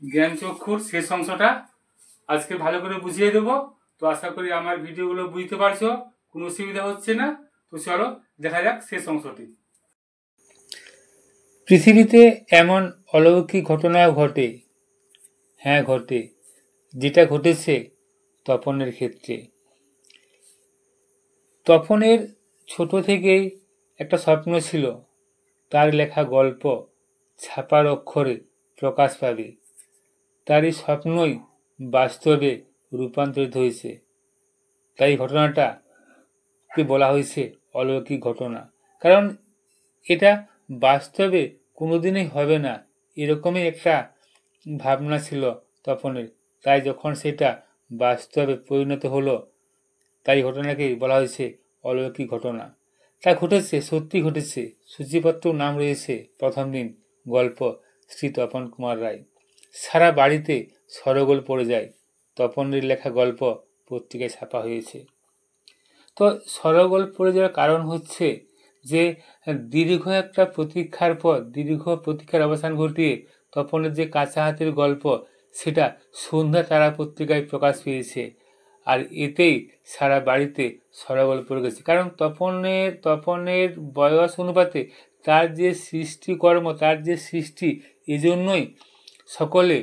জ্ঞানচক্ষুর শেষ অংশটা আজকে ভালো করে বুঝিয়ে দেবো। তো আশা করি আমার ভিডিওগুলো বুঝতে পারছো, কোনো অসুবিধা হচ্ছে না। তো চলো দেখা যাক শেষ অংশটি। পৃথিবীতে এমন অলৌকিক ঘটনাও ঘটে, হ্যাঁ ঘটে, যেটা ঘটেছে তপনের ক্ষেত্রে। তপনের ছোট থেকেই একটা স্বপ্ন ছিল, তার লেখা গল্প ছাপার অক্ষরে প্রকাশ পাবে। তার এই স্বপ্নই বাস্তবে রূপান্তরিত হয়েছে। তাই ঘটনাটাকে বলা হয়েছে অলৌকিক ঘটনা, কারণ এটা বাস্তবে কোনোদিনই হবে না, এরকমই একটা ভাবনা ছিল তপনের। তাই যখন সেটা বাস্তবে পরিণত হলো, তাই ঘটনাকেই বলা হয়েছে অলৌকিক ঘটনা। তা ঘটেছে, সত্যি ঘটেছে। সূচিপত্র নাম রয়েছে প্রথম দিন, গল্প শ্রী তপন কুমার রায়। সারা বাড়িতে সরগোল পড়ে যায়। তপনের লেখা গল্প পত্রিকায় ছাপা হয়েছে। তো সরগোল পড়ে যাওয়ার কারণ হচ্ছে যে দীর্ঘ একটা প্রতীক্ষার পর, দীর্ঘ প্রতীক্ষার অবসান ঘটিয়ে তপনের যে কাঁচা হাতের গল্প, সেটা সন্ধ্যা তারা পত্রিকায় প্রকাশ পেয়েছে। আর এতেই সারা বাড়িতে সরগোল পড়ে গেছে। কারণ তপনের বয়স অনুপাতে তার যে সৃষ্টিকর্ম, তার যে সৃষ্টি, এজন্যই সকলে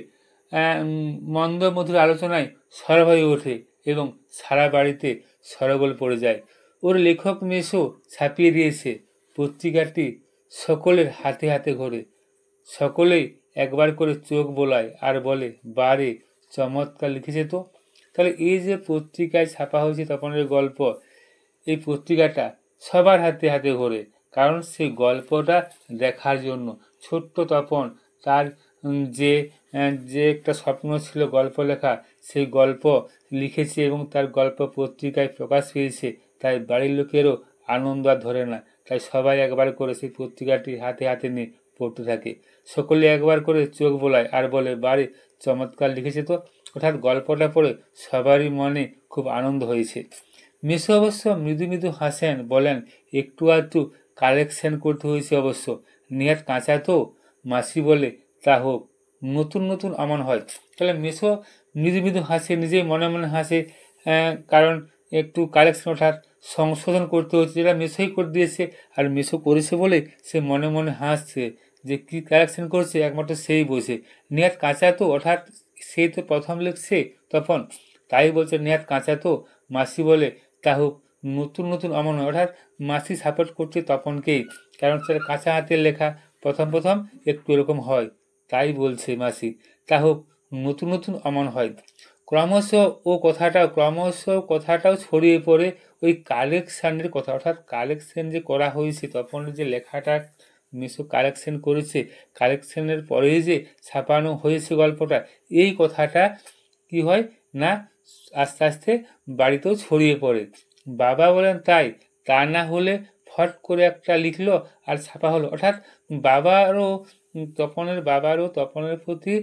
মন্দ মধুর আলোচনায় সরব হয়ে ওঠে এবং সারা বাড়িতে সরগোল পড়ে যায়। ওর লেখক মেসো ছাপিয়ে দিয়েছে পত্রিকাটি, সকলের হাতে হাতে ঘোরে। সকলেই একবার করে চোখ বোলায় আর বলে, বারে চমৎকার লিখেছে তো। তাহলে এই যে পত্রিকায় ছাপা হয়েছে তপনের গল্প, এই পত্রিকাটা সবার হাতে হাতে ঘোরে, কারণ সেই গল্পটা দেখার জন্য। ছোট্ট তপন তার যে যে একটা স্বপ্ন ছিল গল্প লেখা, সেই গল্প লিখেছে এবং তার গল্প পত্রিকায় প্রকাশ পেয়েছে। তাই বাড়ির লোকেরও আনন্দ আর ধরে না, তাই সবাই একবার করে সেই পত্রিকাটি হাতে হাতে নিয়ে পড়তে থাকে। সকলে একবার করে চোখ বোলায় আর বলে, বারে চমৎকার লিখেছে তো। অর্থাৎ গল্পটা পড়ে সবারই মনে খুব আনন্দ হয়েছে। মেসো অবশ্য মৃদু মৃদু হাসেন, বলেন, একটু আধটু কালেকশন করতে হয়েছে অবশ্য, নেহাত কাঁচা তো। মাসি বলে, তা হোক, নতুন নতুন আমন হয়। তাহলে মেসো মৃদু মৃদু হাসে, নিজেই মনে মনে হাসে, কারণ একটু কালেকশন অর্থাৎ সংশোধন করতে হচ্ছে, যেটা মেসোই করে দিয়েছে। আর মেসো করেছে বলে সে মনে মনে হাসছে, যে কি কালেকশন করছে একমাত্র সেই বোঝে। নেহাত কাঁচা তো, অর্থাৎ সেই তো প্রথম লিখছে তখন, তাই বলছে নেহাত কাঁচা তো। মাসি বলে, তা হোক, নতুন নতুন অমন হয়। অর্থাৎ মাসি সাপোর্ট করছে তপনকেই, কারণ সেটা কাঁচা হাতের লেখা, প্রথম প্রথম একটু এরকম হয়, তাই বলছে মাসি। তা হোক, নতুন নতুন অমন হয়। ক্রমশ কথাটাও ছড়িয়ে পড়ে ওই কালেকশানের কথা, অর্থাৎ কালেকশন যে করা হয়েছে, তপনের যে লেখাটা মিশো কালেকশন করেছে, কালেকশনের পরেই যে ছাপানো হয়েছে গল্পটা, এই কথাটা কি হয় না আস্তে আস্তে বাড়িতেও ছড়িয়ে পড়ে। বাবা বলেন, তাই, তা না হলে ফট করে একটা লিখলো আর ছাপা হলো। অর্থাৎ বাবারও তপনের প্রতি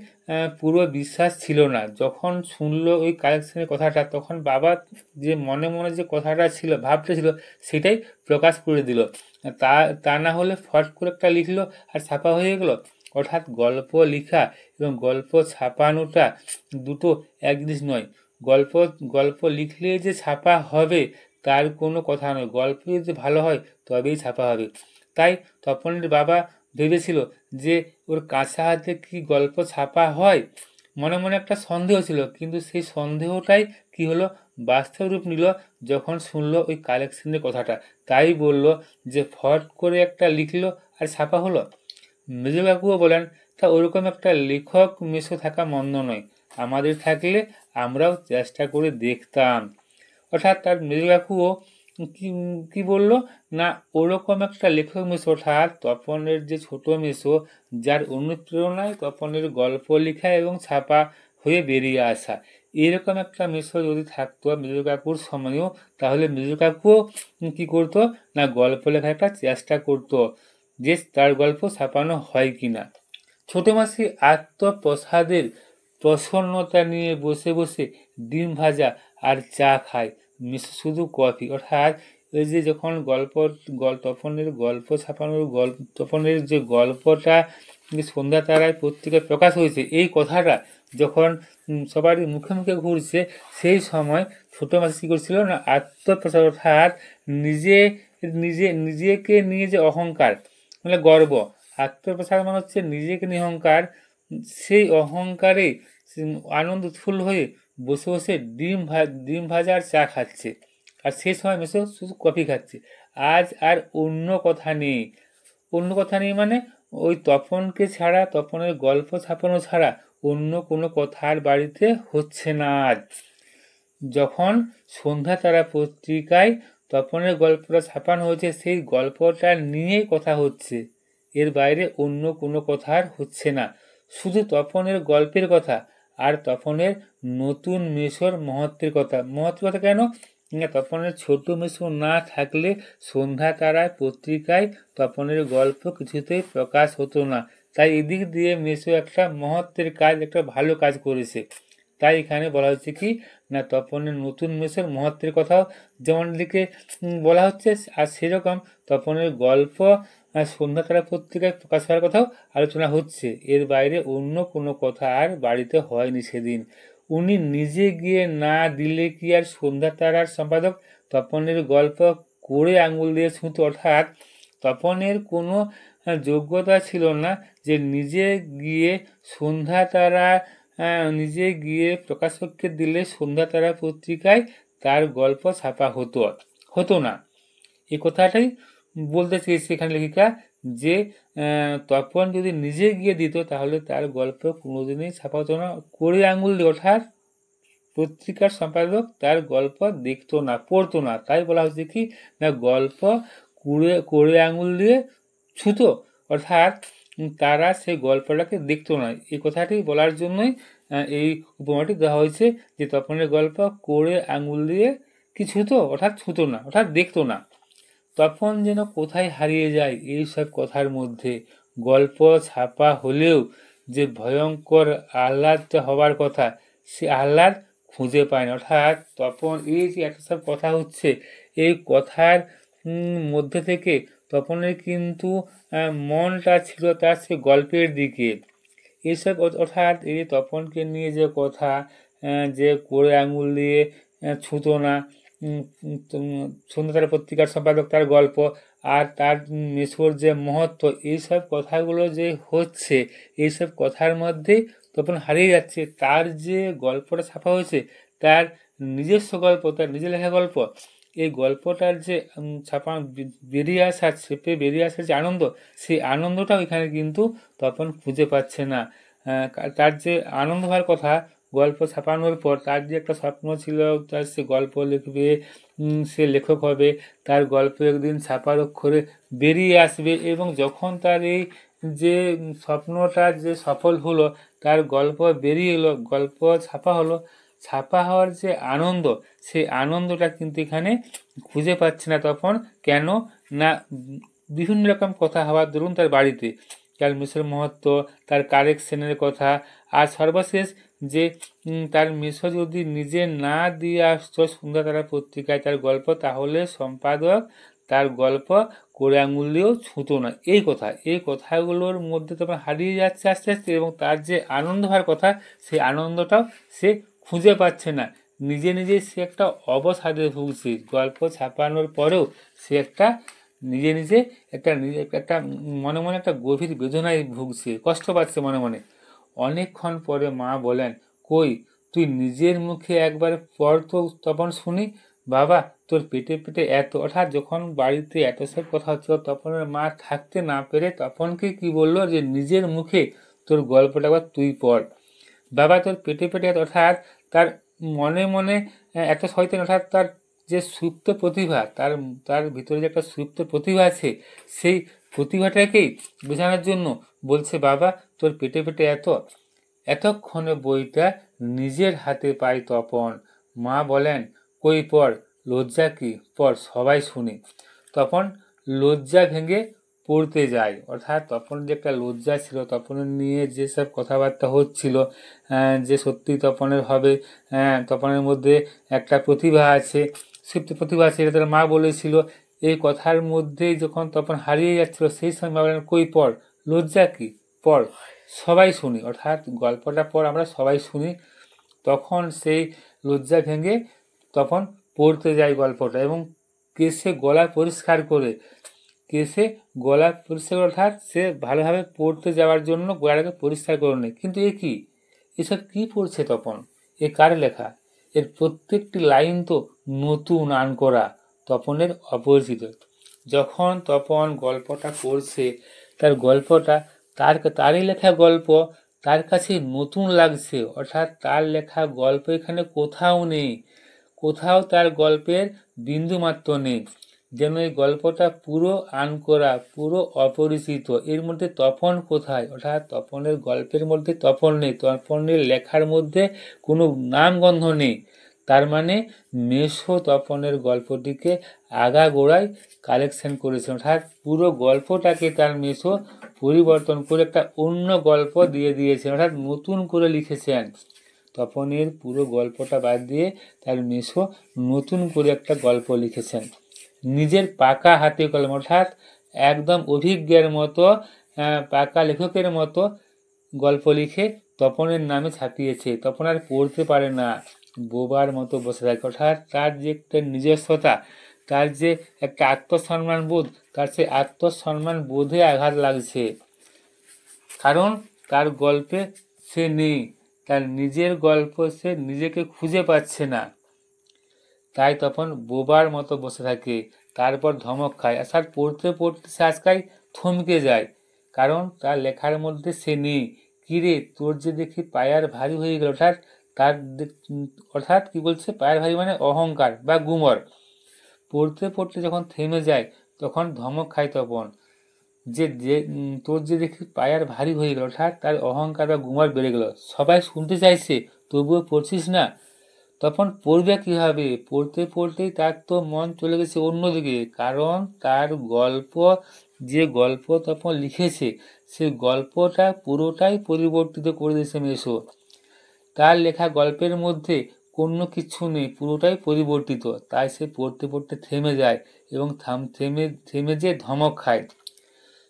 পুরো বিশ্বাস ছিল না। যখন শুনলো ওই কালেকশনের কথাটা, তখন বাবা যে মনে মনে যে কথাটা ছিল, ভাবটা ছিল, সেটাই প্রকাশ করে দিল। তা না হলে ফট করে একটা লিখলো আর ছাপা হয়ে গেল। অর্থাৎ গল্প লেখা এবং গল্প ছাপানোটা দুটো এক জিনিস নয়। গল্প গল্প লিখলে যে ছাপা হবে তার কোনো কথা নয়। গল্প যদি ভালো হয় তবেই ছাপা হবে। তাই তপনের বাবা ভেবেছিল যে ওর কাঁচা হাতে কি গল্প ছাপা হয়। মনে মনে একটা সন্দেহ ছিল, কিন্তু সেই সন্দেহটাই কি হলো, বাস্তব রূপ নিল যখন শুনলো ওই কালেকশনের কথাটা। তাই বলল যে ফট করে একটা লিখলো আর ছাপা হলো। মেজো কাকুও বলেন, তা ওরকম একটা লেখক মেসো থাকা মন্দ নয়, আমাদের থাকলে আমরাও চেষ্টা করে দেখতাম। অর্থাৎ তার মেজো কাকুও কি বলল না, ওরকম একটা লেখক মেসো, অর্থাৎ তপনের যে ছোট মেসো, যার অনুপ্রেরণায় তপনের গল্প লেখা এবং ছাপা হয়ে বেরিয়ে আসা, এরকম একটা মেসো যদি থাকতো মেজো কাকুর সময়ও, তাহলে মেজো কাকুও কি করতো না, গল্প লেখার একটা চেষ্টা করতো যে তার গল্প ছাপানো হয় কিনা। ছোট মাসি আত্মপ্রসাদের প্রসন্নতা নিয়ে বসে বসে ডিম ভাজা আর চা খায়, মিস শুধু কফি। অর্থাৎ ওই যে যখন তপনের গল্প ছাপানোর তপনের যে গল্পটা সন্ধ্যা তারায় পত্রিকায় প্রকাশ হয়েছে, এই কথাটা যখন সবারই মুখে মুখে ঘুরছে, সেই সময় ছোট মাসি কী করছিল না, আত্মপ্রসাদ অর্থাৎ নিজেকে নিয়ে যে অহংকার মানে গর্ব, আত্মপ্রসাদ মানে হচ্ছে নিজেকে নিয়ে অহংকার, সেই অহংকারে আনন্দ উৎফুল্ল হয়ে বসে বসে ডিম ভাজা আর চা খাচ্ছে। আর সেই সময় মেসো শুধু কফি খাচ্ছে। আজ আর অন্য কথা নেই। অন্য কথা নেই মানে ওই তপনকে ছাড়া, তপনের গল্প ছাপানো ছাড়া অন্য কোনো কথা আর বাড়িতে হচ্ছে না আজ। যখন সন্ধ্যা তারা পত্রিকায় তপনের গল্পটা ছাপানো হয়েছে, সেই গল্পটা নিয়েই কথা হচ্ছে, এর বাইরে অন্য কোনো কথা আর হচ্ছে না। শুধু তপনের গল্পের কথা আর তপনের নতুন মেসোর মহত্বের কথা। মহত্বের কথা কেন? তপনের ছোট মেসো না থাকলে সন্ধ্যা তারায় পত্রিকায় তপনের গল্প কিছুতেই প্রকাশ হতো না। তাই এদিক দিয়ে মেসো একটা মহত্বের কাজ, একটা ভালো কাজ করেছে। তাই এখানে বলা হচ্ছে কি না, তপনের নতুন মেসোর মহত্বের কথাও যেমন দিকে বলা হচ্ছে, আর সেরকম তপনের গল্প সন্ধ্যা তারা পত্রিকায় প্রকাশ হওয়ার কথাও আলোচনা হচ্ছে। এর বাইরে অন্য কোনো কথা আর বাড়িতে হয়নি সেদিন। উনি নিজে গিয়ে না দিলে কি আর সন্ধ্যা তারার সম্পাদক তপনের গল্প করে আঙুল দিয়ে ছুঁতো? অর্থাৎ তপনের কোনো যোগ্যতা ছিল না যে নিজে গিয়ে সন্ধ্যা তারা নিজে গিয়ে প্রকাশককে দিলে সন্ধ্যা তারা পত্রিকায় তার গল্প ছাপা হতো না। এই কথাটাই বলতে চেয়েছে এখানে লেখিকা, যে তপন যদি নিজে গিয়ে দিত তাহলে তার গল্প কোনোদিনই ছাপা হতো না। করে আঙুল দিয়ে, অর্থাৎ পত্রিকার সম্পাদক তার গল্প দেখতো না, পড়তো না। তাই বলা হচ্ছে কি না, গল্প করে আঙুল দিয়ে ছুতো, অর্থাৎ তারা সেই গল্পটাকে দেখতো না। এই কথাটি বলার জন্যই এই উপমাটি দেওয়া হয়েছে, যে তপনের গল্প করে আঙুল দিয়ে কি ছুতো, অর্থাৎ ছুতো না, অর্থাৎ দেখতো না। তপন যেন কোথায় হারিয়ে যায় এই সব কথার মধ্যে। গল্প ছাপা হলেও যে ভয়ঙ্কর আহ্লাদটা হবার কথা, সে আহ্লাদ খুঁজে পায় না। অর্থাৎ তপন এই যে একটা সব কথা হচ্ছে, এই কথার মধ্যে থেকে তপনের কিন্তু মনটা ছিল তার সে গল্পের দিকে। এইসব অর্থাৎ এই তপনকে নিয়ে যে কথা, যে করে আঙুল দিয়ে ছুতো না, সন্ধ্যাতারা পত্রিকার সম্পাদক তার গল্প, আর তার মেসোর যে মহত্ব, এইসব কথাগুলো যে হচ্ছে, এইসব কথার মধ্যেই তপন হারিয়ে যাচ্ছে। তার যে গল্পটা ছাপা হয়েছে, তার নিজস্ব গল্প, তার নিজের লেখা গল্প, এই গল্পটার যে ছাপা বেরিয়ে আসার যে আনন্দ, সেই আনন্দটাও এখানে কিন্তু তপন খুঁজে পাচ্ছে না। তার যে আনন্দ হওয়ার কথা গল্প ছাপানোর পর, তার যে একটা স্বপ্ন ছিল, তার সে গল্প লিখবে, সে লেখক হবে, তার গল্প একদিন ছাপার অক্ষরে বেরিয়ে আসবে, এবং যখন তার এই যে স্বপ্নটা যে সফল হলো, তার গল্প বেরিয়ে এলো, গল্প ছাপা হলো, ছাপা হওয়ার যে আনন্দ, সেই আনন্দটা কিন্তু এখানে খুঁজে পাচ্ছে না তখন। কেন না, বিভিন্ন রকম কথা হওয়ার দরুন তার বাড়িতে, তার মেসোর মহত্ব, তার কারেকশনের কথা, আর সর্বশেষ যে তার মেসো যদি নিজে না দিয়ে আসতো সন্ধ্যা তারা পত্রিকায় তার গল্প, তাহলে সম্পাদক তার গল্প করে আঙুল দিয়েও ছুঁতো না। এই কথাগুলোর মধ্যে তখন হারিয়ে যাচ্ছে আস্তে আস্তে, এবং তার যে আনন্দ হওয়ার কথা, সেই আনন্দটাও সে খুঁজে পাচ্ছে না। নিজে সে একটা অবসাদে ভুগছে। গল্প ছাপানোর পরেও সে একটা নিজে একটা মনে মনে একটা গভীর বেদনায় ভুগছে, কষ্ট পাচ্ছে মনে মনে। অনেকক্ষণ পরে মা বলেন, কই তুই নিজের মুখে একবার পড় তো তপন শুনি। বাবা, তোর পেটে এত, অর্থাৎ যখন বাড়িতে এত সব কথা হচ্ছিল, তপনের মা থাকতে না পেরে তপনকে কি বললো, যে নিজের মুখে তোর গল্পটা একবার তুই পড়। বাবা, তোর পেটে এত, অর্থাৎ তার মনে মনে এত শয়তান, অর্থাৎ তার যে সুপ্ত প্রতিভা, তার ভিতরে যে একটা সুপ্ত প্রতিভা আছে, সেই প্রতিভাটাকেই বোঝানোর জন্য বলছে, বাবা তোর পেটে এতক্ষণে বইটা নিজের হাতে পাই তপন। মা বলেন, কই পড়, লজ্জা কি, পড় সবাই শুনি। তপন লজ্জা ভেঙে পড়তে যায়। অর্থাৎ তপন যে একটা লজ্জা ছিল, তপনের নিয়ে যেসব কথাবার্তা হচ্ছিল, যে সত্যি তপনের হবে, তপনের মধ্যে একটা প্রতিভা আছে, সুপ্ত প্রতিভা আছে, এটা তার মা বলেছিল। এই কথার মধ্যেই যখন তপন হারিয়ে যাচ্ছিল, সেই সময় মা বলেন, কই পড়, লজ্জা কি, পড়, সবাই শুনি। অর্থাৎ গল্পটা পর আমরা সবাই শুনি। তখন সেই লজ্জা ভেঙে তখন পড়তে যায় গল্পটা, এবং কেসে গলা পরিষ্কার করে, কেসে গলা পরিষ্কার অর্থাৎ সে ভালোভাবে পড়তে যাওয়ার জন্য গলাটাকে পরিষ্কার করে নেয়। কিন্তু এ কি, এসব কি পড়ছে তপন, এ কার লেখা? এর প্রত্যেকটি লাইন তো নতুন আনকরা, তপনের অপরিচিত। যখন তপন গল্পটা পড়ছে, তার গল্পটা তারই লেখা গল্প তার কাছে নতুন লাগছে। অর্থাৎ তার লেখা গল্প এখানে কোথাও নেই, কোথাও তার গল্পের বিন্দুমাত্র নেই, যেন এই গল্পটা পুরো আনকরা, পুরো অপরিচিত। এর মধ্যে তপন কোথায়? অর্থাৎ তপনের গল্পের মধ্যে তপন নেই, তপনের লেখার মধ্যে কোনো নামগন্ধ নেই। তার মানে মেসো তপনের গল্পটিকে আগাগোড়ায় কালেকশন করেছেন, অর্থাৎ পুরো গল্পটাকে তার মেসো পরিবর্তন করে একটা অন্য গল্প দিয়ে দিয়েছেন, অর্থাৎ নতুন করে লিখেছেন। তপনের পুরো গল্পটা বাদ দিয়ে তার মেসো নতুন করে একটা গল্প লিখেছেন, নিজের পাকা হাতে কলম, অর্থাৎ একদম অভিজ্ঞের মতো, পাকা লেখকের মতো গল্প লিখে তপনের নামে ছাপিয়েছে। তপন আর পড়তে পারে না, বোবার মতো বসে থাকে। অর্থাৎ তার যে একটা নিজস্বতা, তার যে একটা আত্মসম্মান বোধ, তার সে আত্মসম্মান বোধে আঘাত লাগছে, কারণ তার গল্পে সে নেই, তার নিজের গল্প সে নিজেকে খুঁজে পাচ্ছে না। তাই তখন বোবার মতো বসে থাকে, তারপর ধমক খায়। আর পড়তে পড়তে সে আজকাল থমকে যায়, কারণ তার লেখার মধ্যে সে নেই। কিরে, তোর যে দেখি পায়ার ভারী হয়ে গেল, অর্থাৎ কি বলছে, পায়ের ভারী মানে অহংকার বা গুমর। পড়তে পড়তে যখন থেমে যায়, তখন ধমক খায় তপন, যে তোর যে দেখি পায়ার ভারী হয়ে গেল, অর্থাৎ তার অহংকার বা গুমর বেড়ে গেল। সবাই শুনতে চাইছে, তবুও পড়ছিস না। তখন পড়বে কিভাবে? পড়তে পড়তেই তার তো মন চলে গেছে অন্যদিকে, কারণ তার গল্প, যে গল্প তখন লিখেছে, সে গল্পটা পুরোটাই পরিবর্তিত করে দিয়েছে মেসো। তার লেখা গল্পের মধ্যে কোনো কিছু নেই, পুরোটাই পরিবর্তিত। তাই সে পড়তে পড়তে থেমে যায়, এবং থেমে যে ধমক খায়।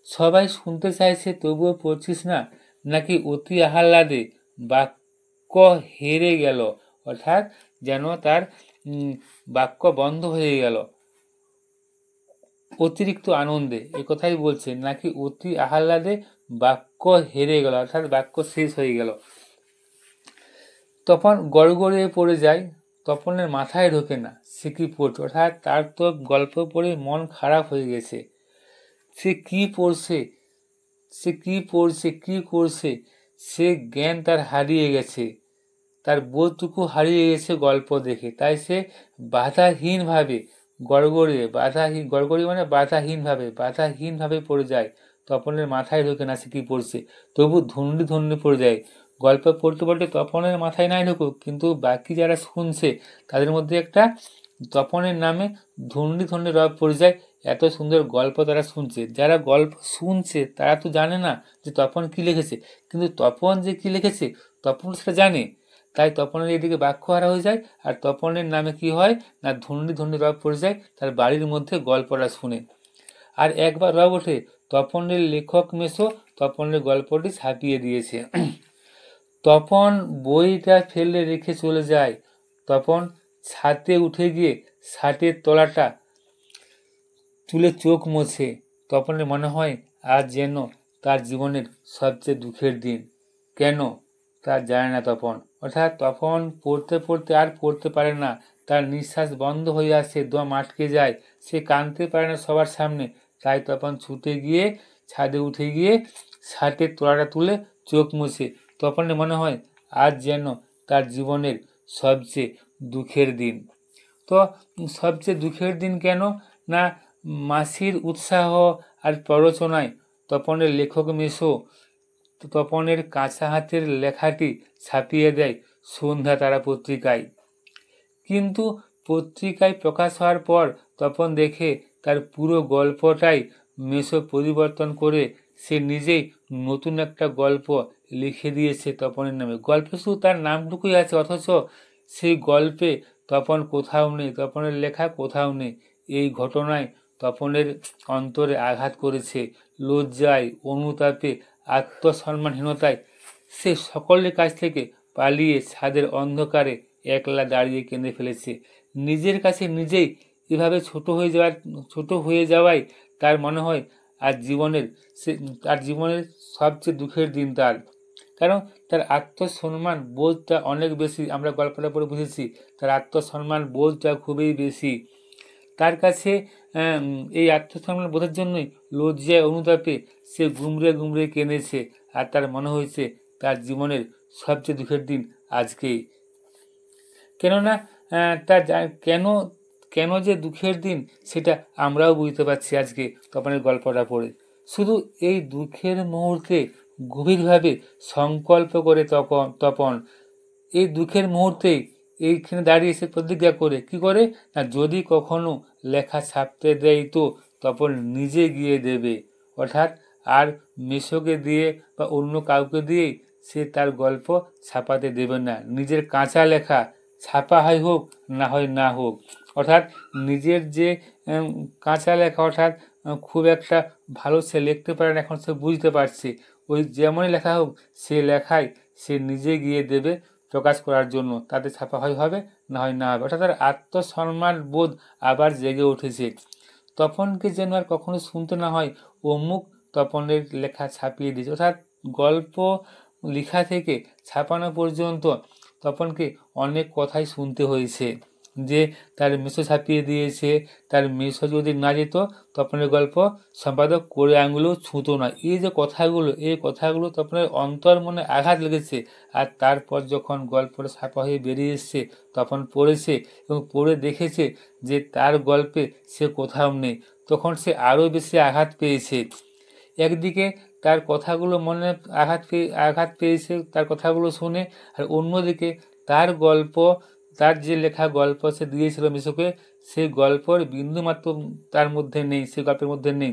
সবাই শুনতে চাইছে, তবুও পড়ছিস না, নাকি অতি আহ্লাদে বাক্য হেরে গেল, অর্থাৎ যেন তার বাক্য বন্ধ হয়ে গেল, অতিরিক্ত আনন্দে, এ কথাই বলছে, নাকি অতি আহ্লাদে বাক্য হেরে গেল, অর্থাৎ বাক্য শেষ হয়ে গেল। তখন গড়গড়িয়ে পড়ে যায়, তপনের মাথায় ঢোকে না সে কি পড়ছে, অর্থাৎ তার তো গল্প পড়ে মন খারাপ হয়ে গেছে। সে কি পড়ছে, সে কি পড়ছে, কি করছে, সে জ্ঞান তার হারিয়ে গেছে, তার বোধটুকু হারিয়ে গেছে গল্প দেখে। তাই সে বাধাহীনভাবে গড়গড়িয়ে মানে বাধাহীনভাবে পড়ে যায়। তপনের মাথায় ঢোকে না সে কি পড়ছে, তবু ধন্ডি পড়ে যায়। গল্প পড়তে পড়তে তপনের মাথায় নাই ঢুকুক, কিন্তু বাকি যারা শুনছে তাদের মধ্যে একটা তপনের নামে ধন্ডি রব পড়ে যায়। এত সুন্দর গল্প তারা শুনছে, যারা গল্প শুনছে তারা তো জানে না যে তপন কি লিখেছে, কিন্তু তপন যে কি লিখেছে তপন সেটা জানে। তাই তপনের এদিকে বাক্য হারা হয়ে যায়, আর তপনের নামে কি হয় না, ধন্ডি রব পড়ে যায় তার বাড়ির মধ্যে গল্পটা শুনে। আর একবার রব ওঠে, তপনের লেখক মেসো তপনের গল্পটি ছাপিয়ে দিয়েছে। তপন বইটা ফেলে রেখে চলে যায়। তপন ছাদে উঠে গিয়ে শার্টের তলাটা তুলে চোখ মোছে। তপনের মনে হয় আজ যেন তার জীবনের সবচেয়ে দুঃখের দিন। কেন তা জানে না তপন। অর্থাৎ তপন পড়তে পড়তে আর পড়তে পারে না, তার নিঃশ্বাস বন্ধ হয়ে আসে, দম আটকে যায়, সে কাঁদতে পারে না সবার সামনে। তাই তপন ছুটে গিয়ে ছাদে উঠে গিয়ে শার্টের তলাটা তুলে চোখ মুছে। তপনের মনে হয় আজ যেন তার জীবনের সবচেয়ে দুঃখের দিন। তো সবচেয়ে দুঃখের দিন কেন না, মাসির উৎসাহ আর প্ররোচনায় তপনের লেখক মেসো তপনের কাঁচা হাতের লেখাটি ছাপিয়ে দেয় সন্ধ্যা তারা পত্রিকায়। কিন্তু পত্রিকায় প্রকাশ হওয়ার পর তপন দেখে তার পুরো গল্পটাই মেসো পরিবর্তন করে সে নিজেই নতুন একটা গল্প লিখে দিয়েছে তপনের নামে। গল্পে শুধু তার নামটুকুই আছে, অথচ সেই গল্পে তপন কোথাও নেই, তপনের লেখা কোথাও নেই। এই ঘটনায় তপনের অন্তরে আঘাত করেছে। লজ্জায়, অনুতাপে, আত্মসম্মানহীনতায় সে সকলের কাছ থেকে পালিয়ে ছাদের অন্ধকারে একলা দাঁড়িয়ে কেঁদে ফেলেছে। নিজের কাছে নিজেই এভাবে ছোট হয়ে যাওয়ায় তার মনে হয় তার জীবনের সবচেয়ে দুঃখের দিন তার। কারণ তার আত্মসম্মান বোধটা অনেক বেশি। আমরা গল্পটা পড়ে বুঝেছি তার আত্মসম্মান বোধটা খুবই বেশি। তার কাছে এই আত্মসম্মান বোধের জন্যই লজ্জায়, অনুতাপে সে গুমড়ে কেঁদেছে। আর তার মনে হয়েছে তার জীবনের সবচেয়ে দুঃখের দিন আজকেই। কেননা কেন যে দুঃখের দিন সেটা আমরাও বুঝতে পারছি আজকে তপনের গল্পটা পড়ে। শুধু এই দুঃখের মুহূর্তে গভীরভাবে সংকল্প করে তপন এই দুঃখের মুহূর্তে এইখানে দাঁড়িয়ে সে প্রতিজ্ঞা করে, কি করে না, যদি কখনো লেখা ছাপতে দেয় তো তপন নিজে গিয়ে দেবে। অর্থাৎ আর মেসোকে দিয়ে বা অন্য কাউকে দিয়েই সে তার গল্প ছাপাতে দেবে না। নিজের কাঁচা লেখা ছাপা হোক না হোক, অর্থাৎ নিজের যে কাঁচা লেখা, অর্থাৎ খুব একটা ভালো সে লিখতে পারে না, এখন সে বুঝতে পারছে, ওই যেমনই লেখা হোক সে লেখায় সে নিজে গিয়ে দেবে প্রকাশ করার জন্য। তাতে ছাপা হবে না হবে। অর্থাৎ তার আত্মসম্মান বোধ আবার জেগে উঠেছে। তপনকে যেন আর কখনো শুনতে না হয় অমুক তপনের লেখা ছাপিয়ে দিয়েছে। অর্থাৎ গল্প লেখা থেকে ছাপানো পর্যন্ত তপনকে অনেক কথাই শুনতে হয়েছে, যে তার মেসো ছাপিয়ে দিয়েছে, তার মেসো যদি না যেত তপনের গল্প সম্পাদক করে আঙুলেও ছুঁতো না। এই যে কথাগুলো তপনের অন্তর মনে আঘাত লেগেছে। আর তারপর যখন গল্পটা ছাপা হয়ে বেরিয়ে এসছে তপন পড়েছে এবং পড়ে দেখেছে যে তার গল্পে সে কোথাও নেই, তখন সে আরও বেশি আঘাত পেয়েছে। একদিকে তার কথাগুলো মনে আঘাত পেয়েছে তার কথাগুলো শুনে, আর অন্যদিকে তার যে লেখা গল্প সে দিয়েছিল মিশোকে, সেই গল্পের বিন্দুমাত্র তার মধ্যে নেই, সেই গল্পের মধ্যে নেই।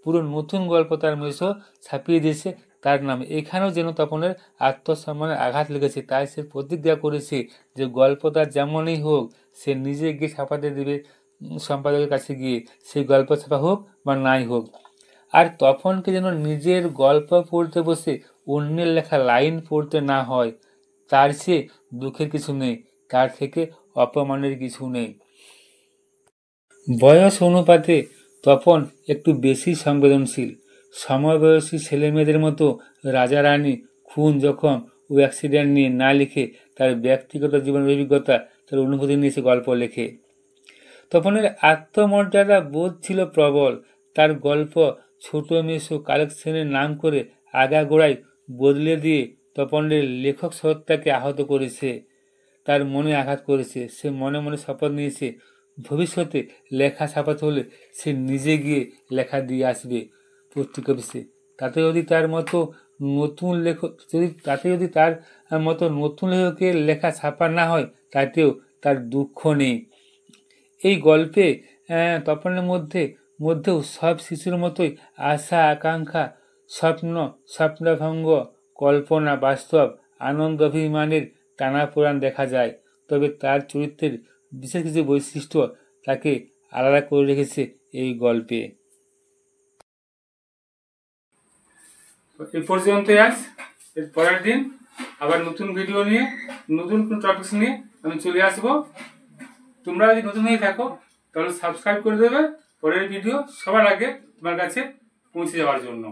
পুরো নতুন গল্প তার মিশো ছাপিয়ে দিয়েছে তার নামে। এখানেও যেন তপনের আত্মসম্মানের আঘাত লেগেছে। তাই সে প্রতিজ্ঞা করেছে যে গল্প তার যেমনই হোক সে নিজে গিয়ে ছাপাতে দেবে সম্পাদকের কাছে গিয়ে, সেই গল্প ছাপা হোক বা নাই হোক। আর তপনকে যেন নিজের গল্প পড়তে বসে অন্যের লেখা লাইন পড়তে না হয়, তার চেয়ে দুঃখের কিছু নেই, তার থেকে অপমানের কিছু নেই। বয়স অনুপাতে তপন একটু বেশি সংবেদনশীল। সমবয়সী ছেলেমেয়েদের মতো রাজা রানী, খুন, জখম ও অ্যাক্সিডেন্ট নিয়ে না লিখে তার ব্যক্তিগত জীবনের অভিজ্ঞতা, তার অনুভূতি নিয়ে সে গল্প লেখে। তপনের আত্মমর্যাদা বোধ ছিল প্রবল। তার গল্প ছোট মেসো কালেকশনের নাম করে আগাগোড়ায় বদলে দিয়ে তপনের লেখক সত্তাকে আহত করেছে, তার মনে আঘাত করেছে। সে মনে মনে শপথ নিয়েছে ভবিষ্যতে লেখা ছাপাতে হলে সে নিজে গিয়ে লেখা দিয়ে আসবে পত্রিকা অফিসে। তাতে যদি তার মতো নতুন লেখকের লেখা ছাপা না হয় তাতেও তার দুঃখ নেই। এই গল্পে তপনের মধ্যেও সব শিশুর মতোই আশা, আকাঙ্ক্ষা, স্বপ্নভঙ্গ, কল্পনা, বাস্তব, আনন্দ, অভিমানের টানাপোড়েন দেখা যায়। তবে তার চরিত্রের বিশেষ কিছু বৈশিষ্ট্য তাকে আলাদা করে রেখেছে এই গল্পে। এই পর্যন্তই আজ। এর পরের দিন আবার নতুন ভিডিও নিয়ে, নতুন কোন টপিকস নিয়ে আমি চলে আসবো। তোমরা যদি নতুন হয়ে থাকো তাহলে সাবস্ক্রাইব করে দেবে পরের ভিডিও সবার আগে তোমার কাছে পৌঁছে যাওয়ার জন্য।